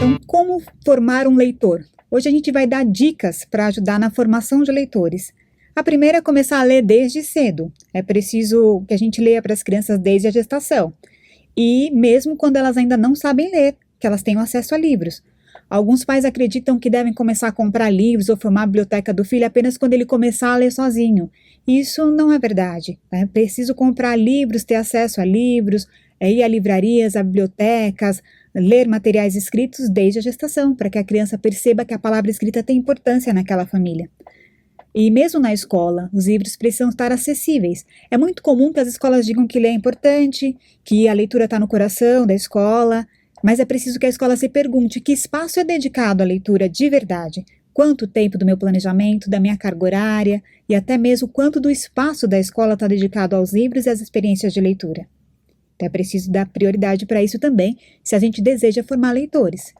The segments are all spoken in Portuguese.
Então, como formar um leitor? Hoje a gente vai dar dicas para ajudar na formação de leitores. A primeira é começar a ler desde cedo. É preciso que a gente leia para as crianças desde a gestação. E mesmo quando elas ainda não sabem ler, que elas tenham acesso a livros. Alguns pais acreditam que devem começar a comprar livros ou formar a biblioteca do filho apenas quando ele começar a ler sozinho. Isso não é verdade. É preciso comprar livros, ter acesso a livros, ir a livrarias, a bibliotecas, ler materiais escritos desde a gestação, para que a criança perceba que a palavra escrita tem importância naquela família. E mesmo na escola, os livros precisam estar acessíveis. É muito comum que as escolas digam que ler é importante, que a leitura está no coração da escola, mas é preciso que a escola se pergunte que espaço é dedicado à leitura de verdade, quanto tempo do meu planejamento, da minha carga horária e até mesmo quanto do espaço da escola está dedicado aos livros e às experiências de leitura. Então é preciso dar prioridade para isso também, se a gente deseja formar leitores.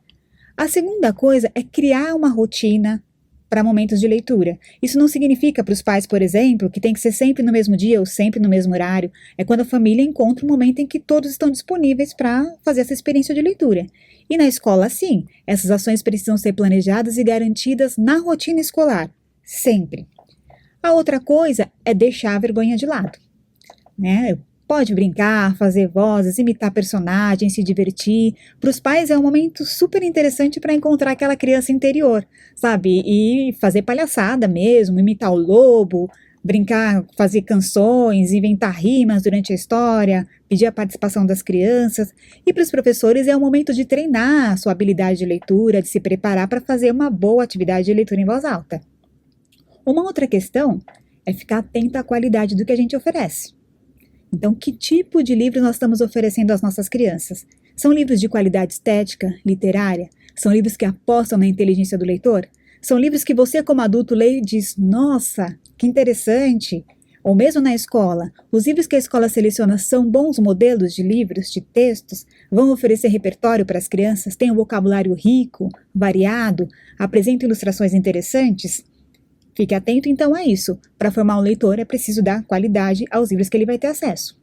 A segunda coisa é criar uma rotina para momentos de leitura. Isso não significa para os pais, por exemplo, que tem que ser sempre no mesmo dia ou sempre no mesmo horário. É quando a família encontra um momento em que todos estão disponíveis para fazer essa experiência de leitura. E na escola, sim, essas ações precisam ser planejadas e garantidas na rotina escolar, sempre. A outra coisa é deixar a vergonha de lado, né? Pode brincar, fazer vozes, imitar personagens, se divertir. Para os pais é um momento super interessante para encontrar aquela criança interior, sabe? E fazer palhaçada mesmo, imitar o lobo, brincar, fazer canções, inventar rimas durante a história, pedir a participação das crianças. E para os professores é um momento de treinar a sua habilidade de leitura, de se preparar para fazer uma boa atividade de leitura em voz alta. Uma outra questão é ficar atento à qualidade do que a gente oferece. Então, que tipo de livro nós estamos oferecendo às nossas crianças? São livros de qualidade estética, literária? São livros que apostam na inteligência do leitor? São livros que você, como adulto, lê e diz, nossa, que interessante? Ou mesmo na escola, os livros que a escola seleciona são bons modelos de livros, de textos? Vão oferecer repertório para as crianças? Têm um vocabulário rico, variado? Apresentam ilustrações interessantes? Fique atento então a isso. Para formar um leitor é preciso dar qualidade aos livros que ele vai ter acesso.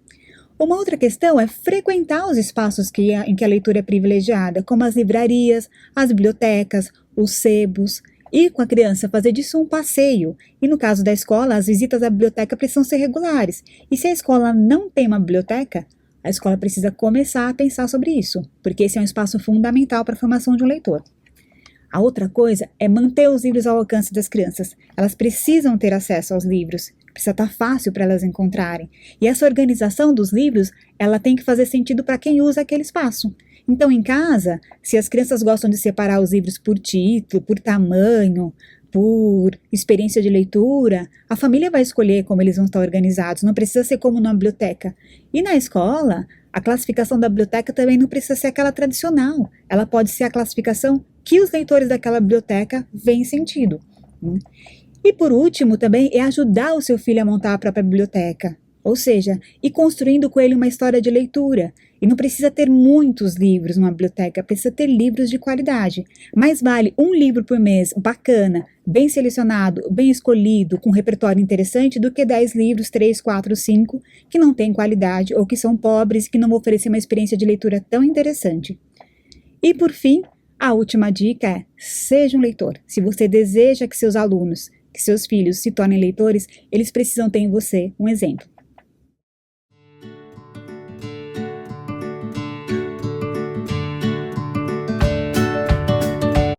Uma outra questão é frequentar os espaços em que a leitura é privilegiada, como as livrarias, as bibliotecas, os sebos. Ir com a criança, fazer disso um passeio. E no caso da escola, as visitas à biblioteca precisam ser regulares. E se a escola não tem uma biblioteca, a escola precisa começar a pensar sobre isso, porque esse é um espaço fundamental para a formação de um leitor. A outra coisa é manter os livros ao alcance das crianças. Elas precisam ter acesso aos livros, precisa estar fácil para elas encontrarem. E essa organização dos livros, ela tem que fazer sentido para quem usa aquele espaço. Então, em casa, se as crianças gostam de separar os livros por título, por tamanho, por experiência de leitura, a família vai escolher como eles vão estar organizados, não precisa ser como numa biblioteca. E na escola, a classificação da biblioteca também não precisa ser aquela tradicional, ela pode ser a classificação que os leitores daquela biblioteca veem sentido. E por último também é ajudar o seu filho a montar a própria biblioteca, ou seja, ir construindo com ele uma história de leitura. E não precisa ter muitos livros numa biblioteca, precisa ter livros de qualidade. Mais vale um livro por mês, bacana, bem selecionado, bem escolhido, com um repertório interessante, do que 10 livros, 3, 4, 5, que não têm qualidade ou que são pobres e que não vão oferecer uma experiência de leitura tão interessante. E por fim, a última dica é, seja um leitor. Se você deseja que seus alunos, que seus filhos se tornem leitores, eles precisam ter em você um exemplo.